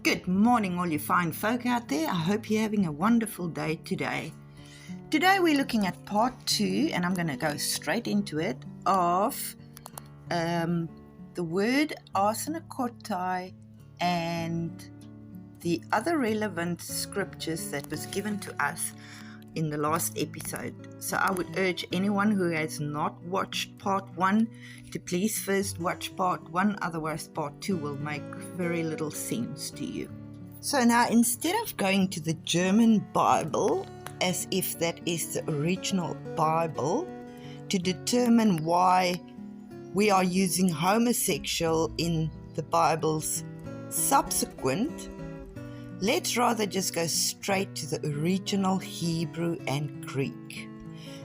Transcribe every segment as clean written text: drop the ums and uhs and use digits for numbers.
Good morning, all you fine folk out there. I hope you're having a wonderful day today. Today we're looking at part 2, and I'm going to go straight into it, of the word Arsenokotai and the other relevant scriptures that was given to us in the last episode. So I would urge anyone who has not watched part 1 to please first watch part 1, otherwise part 2 will make very little sense to you. So now, instead of going to the German Bible, as if that is the original Bible, to determine why we are using homosexual in the Bible's subsequent, let's rather just go straight to the original Hebrew and Greek.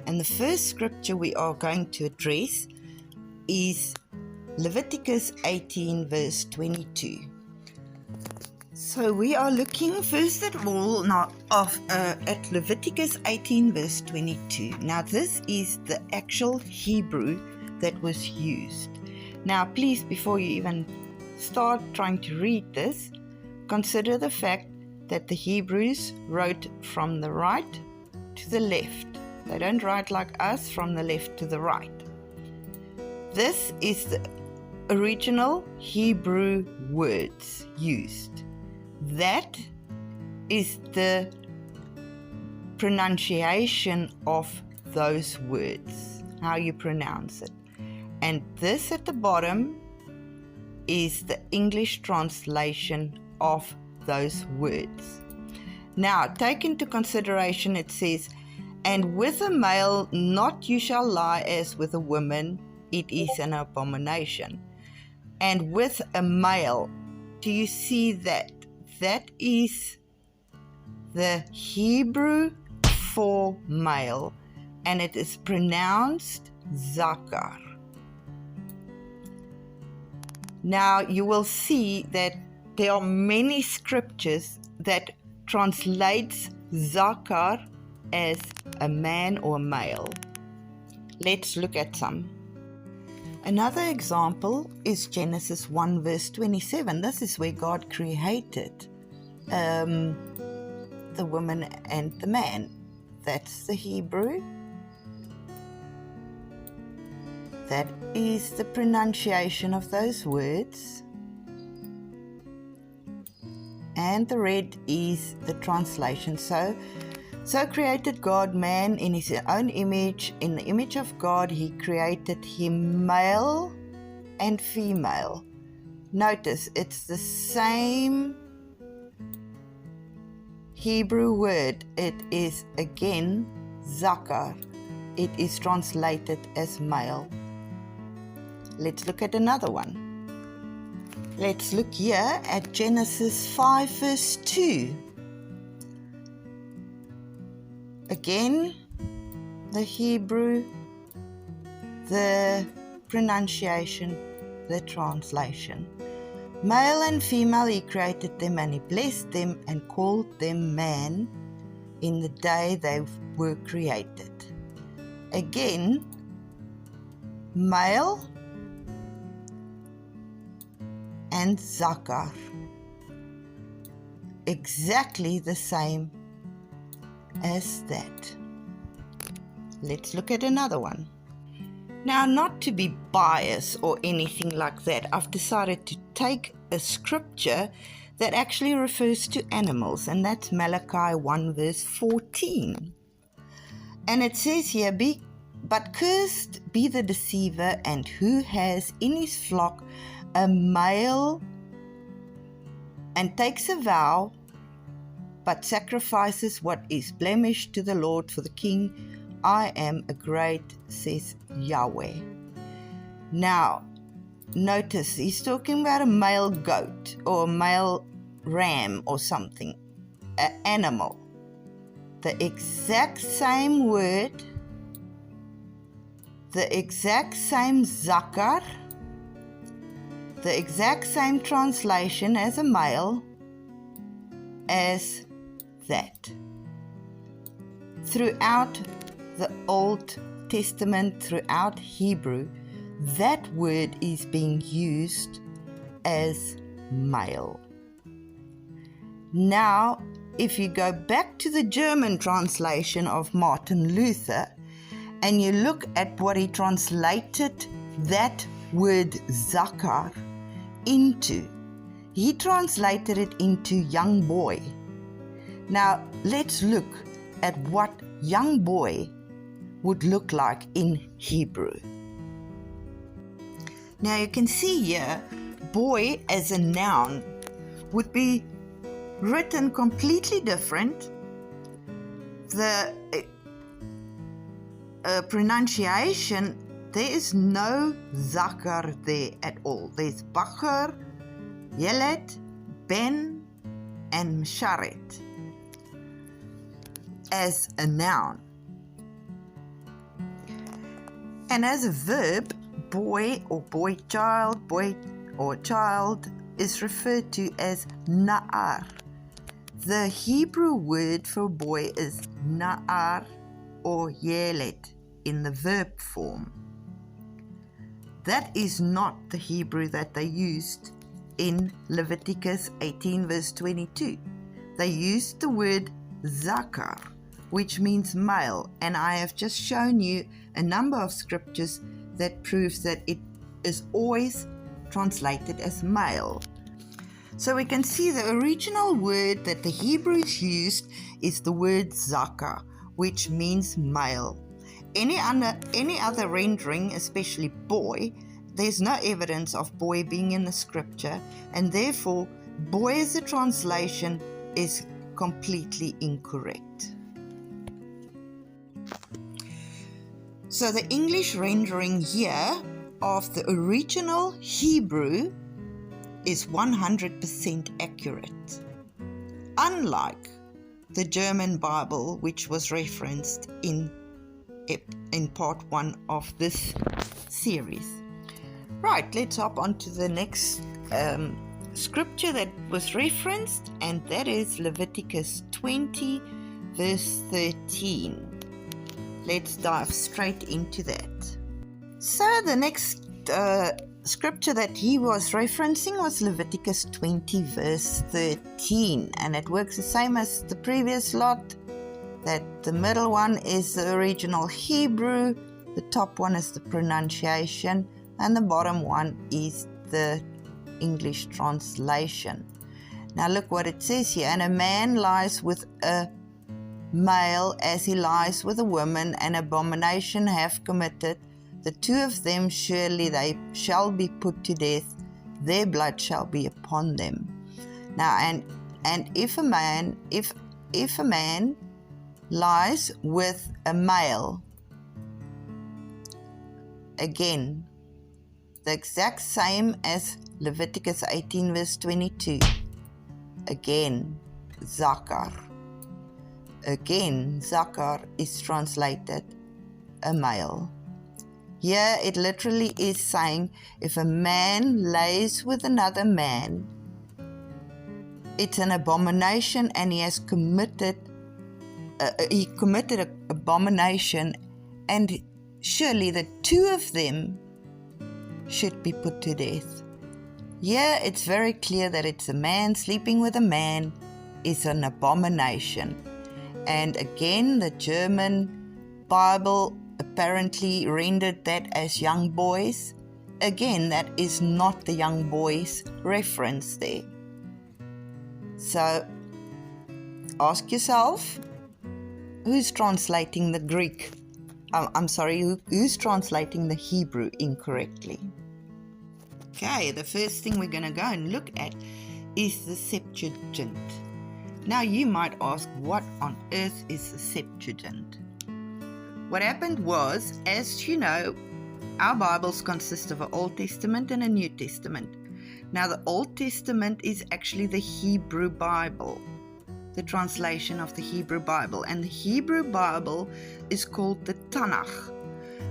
And the first scripture we are going to address is Leviticus 18 verse 22. So we are looking first of all now at Leviticus 18 verse 22. Now this is the actual Hebrew that was used. Now please, before you even start trying to read this, consider the fact that the Hebrews wrote from the right to the left. They don't write like us from the left to the right. This is the original Hebrew words used. That is the pronunciation of those words, how you pronounce it. And this at the bottom is the English translation of those words. Now, take into consideration, it says, "And with a male not you shall lie as with a woman, it is an abomination." And with a male, do you see that? That is the Hebrew for male, and it is pronounced zakar. Now, you will see that there are many scriptures that translates zakar as a man or male. Let's look at some. Another example is Genesis 1 verse 27. This is where God created the woman and the man. That's the Hebrew. That is the pronunciation of those words. And the red is the translation. So created God man in his own image. In the image of God, he created him male and female. Notice, it's the same Hebrew word. It is again zakar. It is translated as male. Let's look at another one. Let's look here at Genesis 5 verse 2. Again, the Hebrew, the pronunciation, the translation. Male and female he created them, and he blessed them and called them man in the day they were created. Again, male and zakar. Exactly the same as that. Let's look at another one. Now, not to be biased or anything like that, I've decided to take a scripture that actually refers to animals, and that's Malachi 1 verse 14. And it says here, "But cursed be the deceiver, and who has in his flock a male and takes a vow, but sacrifices what is blemished to the Lord for the king. I am a great, says Yahweh." Now, notice he's talking about a male goat or a male ram or something, an animal. The exact same word, the exact same zakar, the exact same translation as a male as that. Throughout the Old Testament, throughout Hebrew, that word is being used as male. Now, if you go back to the German translation of Martin Luther and you look at what he translated that word Zakar into, he translated it into young boy. Now, let's look at what young boy would look like in Hebrew. Now, you can see here, boy as a noun would be written completely different. The pronunciation, there is no zakar there at all. There's bakar, yelet, ben, and msharet as a noun. And as a verb, boy or boy or child is referred to as na'ar. The Hebrew word for boy is na'ar or yelet in the verb form. That is not the Hebrew that they used in Leviticus 18 verse 22. They used the word zakar, which means male, and I have just shown you a number of scriptures that proves that it is always translated as male. So we can see the original word that the Hebrews used is the word zakar, which means male. Any other rendering, especially boy, there's no evidence of boy being in the scripture, and therefore boy as a translation is completely incorrect. So the English rendering here of the original Hebrew is 100% accurate, unlike the German Bible, which was referenced in part 1 of this series. Right, let's hop on to the next scripture that was referenced, and that is Leviticus 20 verse 13. Let's dive straight into that. So the next scripture that he was referencing was Leviticus 20 verse 13, and it works the same as the previous lot, that the middle one is the original Hebrew, the top one is the pronunciation, and the bottom one is the English translation. Now look what it says here. And a man lies with a male as he lies with a woman, an abomination have committed. The two of them, surely they shall be put to death. Their blood shall be upon them. Now, and if a man lies with a male, again, the exact same as Leviticus 18 verse 22. Again, zakar. Again, zakar is translated a male. Here it literally is saying if a man lays with another man, it's an abomination, and he committed an abomination, and surely the two of them should be put to death. Here it's very clear that it's a man sleeping with a man is an abomination. And again, the German Bible apparently rendered that as young boys. Again, that is not the young boys reference there. So ask yourself, who's translating the Greek? Who's translating the Hebrew incorrectly? Okay, the first thing we're going to go and look at is the Septuagint. Now you might ask, what on earth is the Septuagint? What happened was, as you know, our Bibles consist of an Old Testament and a New Testament. Now the Old Testament is actually the Hebrew Bible, the translation of the Hebrew Bible, and the Hebrew Bible is called the Tanakh,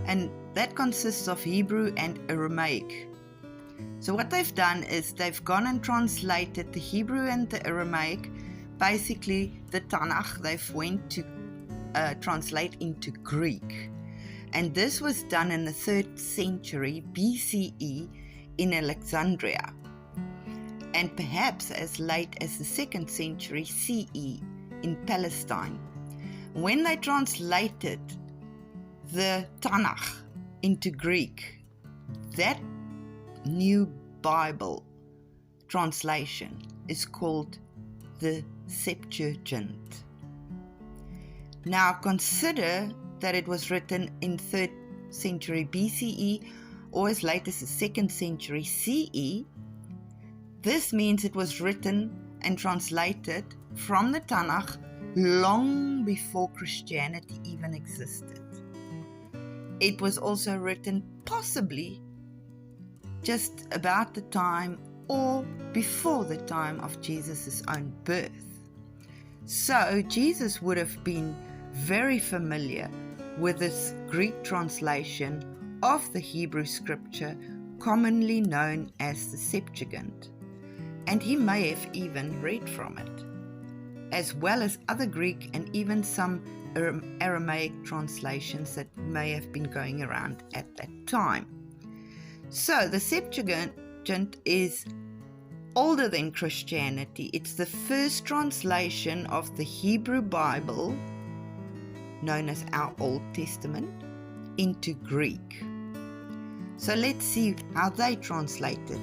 and that consists of Hebrew and Aramaic. So what they've done is they've gone and translated the Hebrew and the Aramaic. Basically, the Tanakh, they've went to translate into Greek. And this was done in the 3rd century BCE in Alexandria. and perhaps as late as the 2nd century CE in Palestine. When they translated the Tanakh into Greek, that new Bible translation is called the Septuagint. Now consider that it was written in 3rd century BCE or as late as the 2nd century CE. This means it was written and translated from the Tanakh long before Christianity even existed. It was also written possibly just about the time or before the time of Jesus' own birth. So Jesus would have been very familiar with this Greek translation of the Hebrew scripture commonly known as the Septuagint, and he may have even read from it, as well as other Greek and even some Aramaic translations that may have been going around at that time. So the Septuagint is older than Christianity. It's the first translation of the Hebrew Bible, known as our Old Testament, into Greek. So let's see how they translated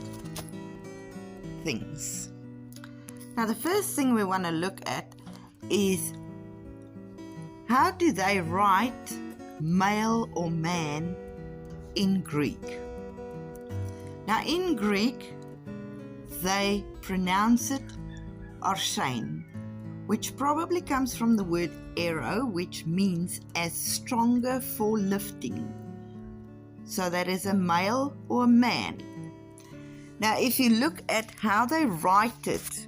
things. Now the first thing we want to look at is, how do they write male or man in Greek? Now in Greek, they pronounce it Arsene, which probably comes from the word aero, which means as stronger for lifting. So that is a male or a man. Now if you look at how they write it,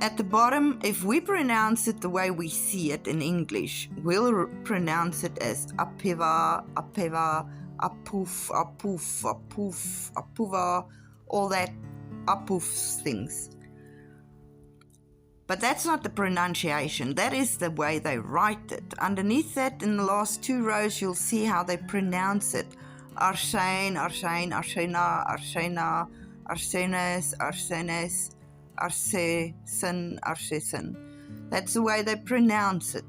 at the bottom, if we pronounce it the way we see it in English, we'll pronounce it as apeva, apeva, apoof, apoof, apoof, apuva, all that apoof things. But that's not the pronunciation. That is the way they write it. Underneath that, in the last 2 rows, you'll see how they pronounce it. Arsene, Arsene, Arsena, Arsena, Arsenes, Arsenes, Arsesen, Arsesen. That's the way they pronounce it.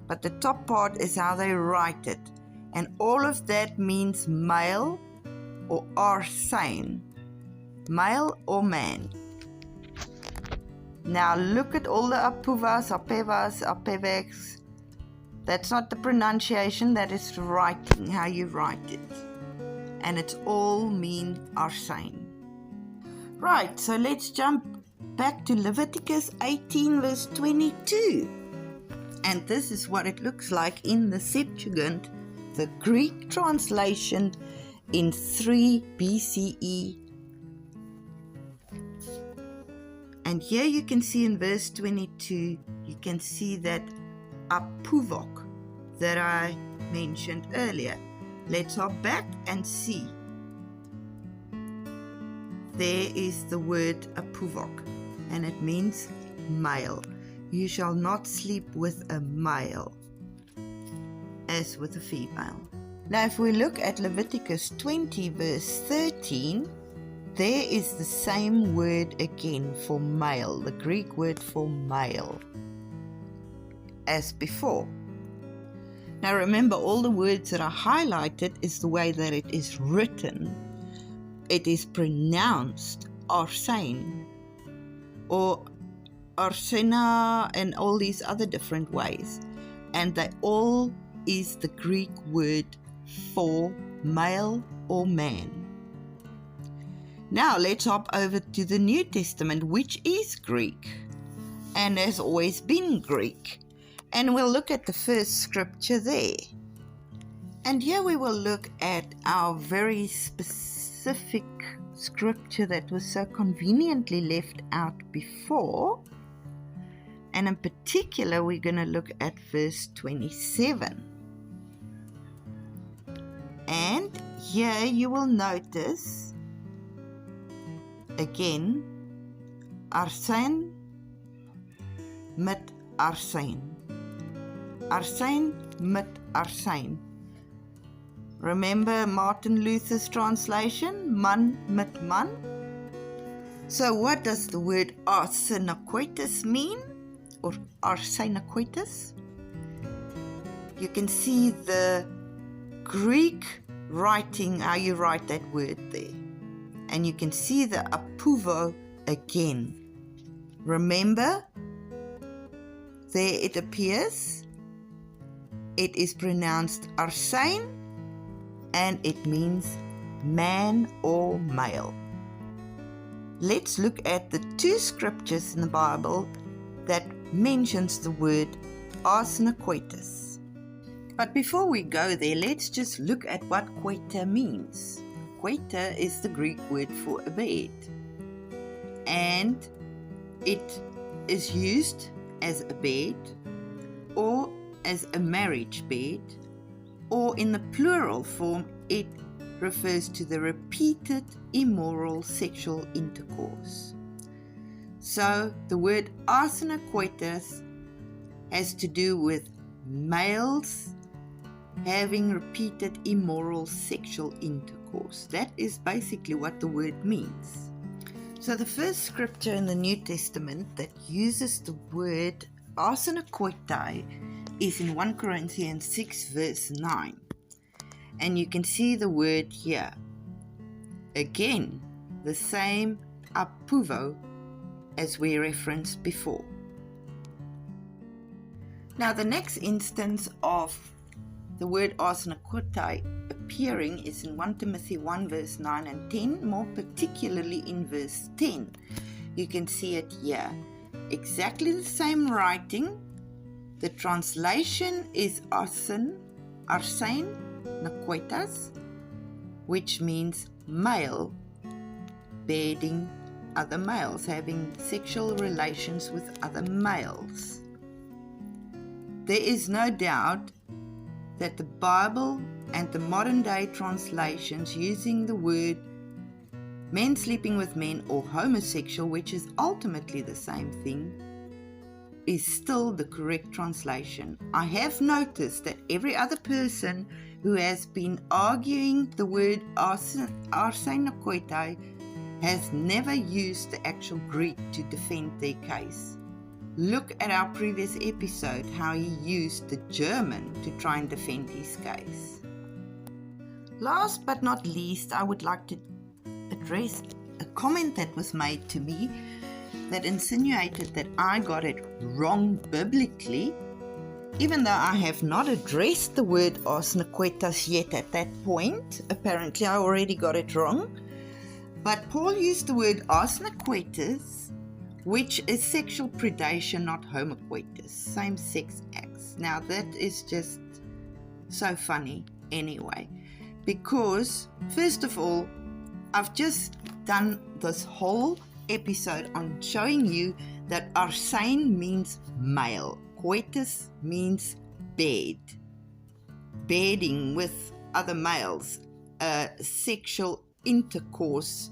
But the top part is how they write it. And all of that means male or Arsene, male or man. Now look at all the apuvas, apevas, apeveks. That's not the pronunciation, that is writing, how you write it. And it's all mean Arsene. Right, so let's jump back to Leviticus 18 verse 22. And this is what it looks like in the Septuagint, the Greek translation in 3 BCE. And here you can see in verse 22, you can see that apuvok that I mentioned earlier. Let's hop back and see. There is the word apuvok, and it means male. You shall not sleep with a male as with a female. Now if we look at Leviticus 20 verse 13, there is the same word again for male, the Greek word for male, as before. Now remember, all the words that are highlighted is the way that it is written. It is pronounced Arsene or Arsena and all these other different ways. And they all is the Greek word for male or man. Now let's hop over to the New Testament, which is Greek and has always been Greek. And we'll look at the first scripture there. And here we will look at our very specific scripture that was so conveniently left out before. And in particular, we're going to look at verse 27. And here you will notice again, Arsene mit Arsene. Arsene mit Arsene. Remember Martin Luther's translation, man mit man? So what does the word arsenokoitis mean, or arsenokoitis? You can see the Greek writing, how you write that word there. And you can see the apuvo again. Remember, there it appears. It is pronounced arsene, and it means man or male. Let's look at the 2 scriptures in the Bible that mentions the word arsenokoitis. But before we go there, let's just look at what koita means. Koita is the Greek word for a bed, and it is used as a bed, or as a marriage bed, or in the plural form, it refers to the repeated immoral sexual intercourse. So the word arsenokoitis has to do with males having repeated immoral sexual intercourse. That is basically what the word means. So the first scripture in the New Testament that uses the word arsenokotai is in 1 Corinthians 6 verse 9. And you can see the word here. Again, the same apuvo as we referenced before. Now the next instance of the word arsenokotai appearing is in 1 Timothy 1 verse 9 and 10, more particularly in verse 10. You can see it here. Exactly the same writing. The translation is arsenokoitas, which means male bedding other males, having sexual relations with other males. There is no doubt that the Bible and the modern day translations using the word men sleeping with men or homosexual, which is ultimately the same thing, is still the correct translation. I have noticed that every other person who has been arguing the word arsenokoitai has never used the actual Greek to defend their case. Look at our previous episode, how he used the German to try and defend his case. Last but not least, I would like to address a comment that was made to me that insinuated that I got it wrong biblically, even though I have not addressed the word arsenokoitas yet at that point. Apparently I already got it wrong. But Paul used the word arsenokoitas, which is sexual predation, not homocoitus, same-sex acts. Now that is just so funny anyway, because first of all, I've just done this whole episode on showing you that arsene means male, coitus means bed, bedding with other males, sexual intercourse.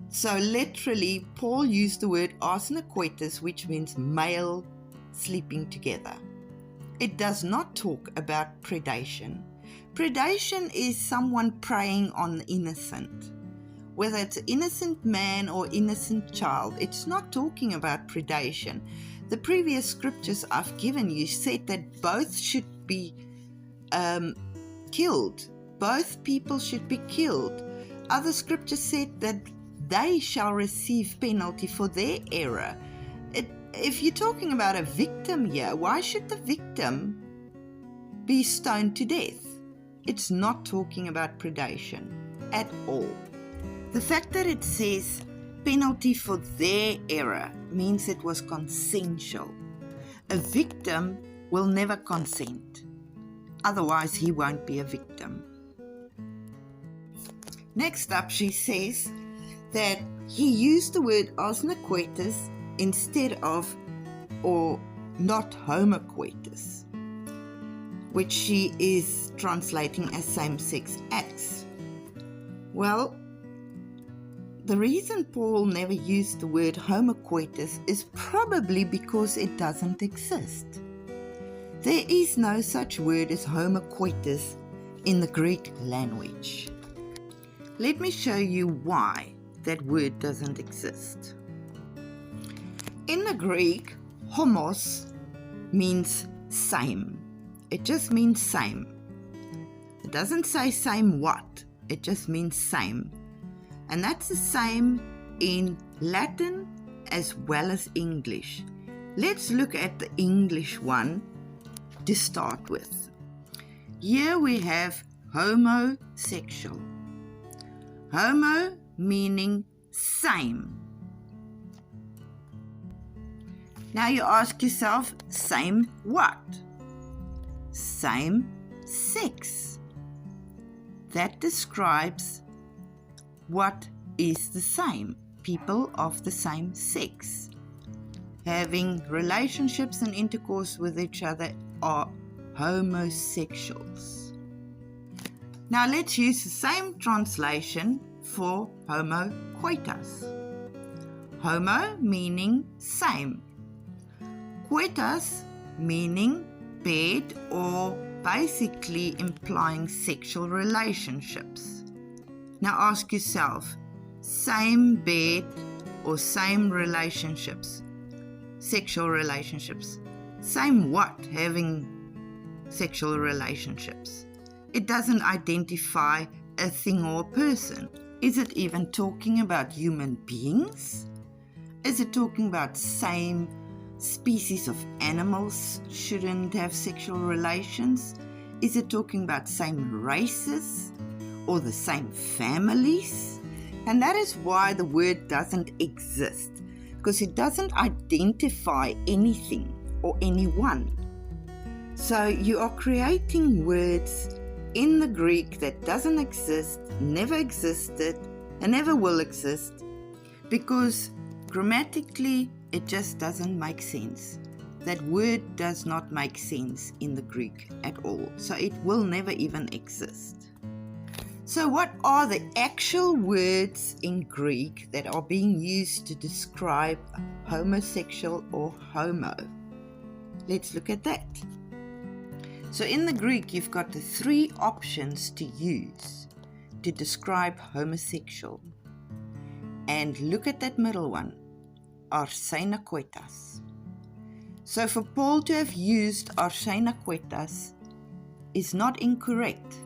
So literally, Paul used the word arsenokoitis, which means male sleeping together. It does not talk about predation. Predation is someone preying on the innocent. Whether it's an innocent man or innocent child, it's not talking about predation. The previous scriptures I've given you said that both should be killed. Both people should be killed. Other scriptures said that they shall receive penalty for their error. If you're talking about a victim here, why should the victim be stoned to death? It's not talking about predation at all. The fact that it says penalty for their error means it was consensual. A victim will never consent. Otherwise, he won't be a victim. Next up, she says that he used the word arsenokoitis instead of, or not homocoitus, which she is translating as same-sex acts. Well, the reason Paul never used the word homocoitus is probably because it doesn't exist. There is no such word as homocoitus in the Greek language. Let me show you why. that word doesn't exist. In the Greek, homos means same. It just means same. It doesn't say same what, it just means same. And that's the same in Latin as well as English. Let's look at the English one to start with. Here we have homosexual. Homo meaning same. Now you ask yourself, same what? Same sex. That describes what is the same. People of the same sex having relationships and intercourse with each other are homosexuals. Now let's use the same translation for homo coitus. Homo meaning same. Coitus meaning bed, or basically implying sexual relationships. Now ask yourself, same bed or same relationships, sexual relationships. Same what? Having sexual relationships. It doesn't identify a thing or a person. Is it even talking about human beings? Is it talking about same species of animals shouldn't have sexual relations? Is it talking about same races or the same families? And that is why the word doesn't exist, because it doesn't identify anything or anyone. So you are creating words in the Greek that doesn't exist, never existed, and never will exist, because grammatically it just doesn't make sense. That word does not make sense in the Greek at all, so it will never even exist. So what are the actual words in Greek that are being used to describe homosexual or homo? Let's look at that. So in the Greek, you've got the three options to use to describe homosexual. And look at that middle one, Arsenokotai. So for Paul to have used Arsenokotai is not incorrect,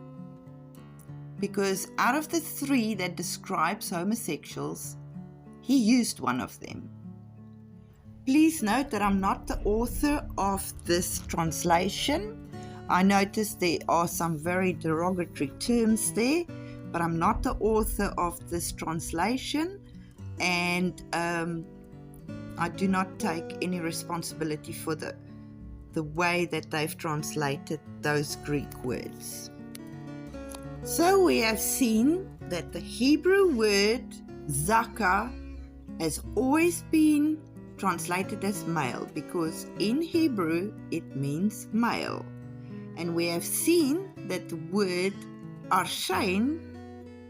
because out of the three that describes homosexuals, he used one of them. Please note that I'm not the author of this translation. I noticed there are some very derogatory terms there, but I'm not the author of this translation, and I do not take any responsibility for the way that they've translated those Greek words. So we have seen that the Hebrew word zaka has always been translated as male, because in Hebrew it means male. And we have seen that the word arshen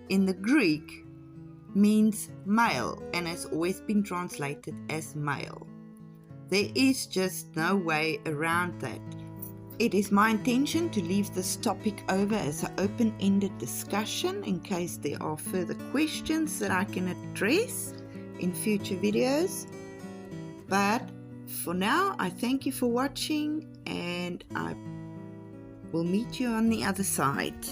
in the Greek means male and has always been translated as male. There is just no way around that. It is my intention to leave this topic over as an open-ended discussion in case there are further questions that I can address in future videos. But for now, I thank you for watching, and I will meet you on the other side.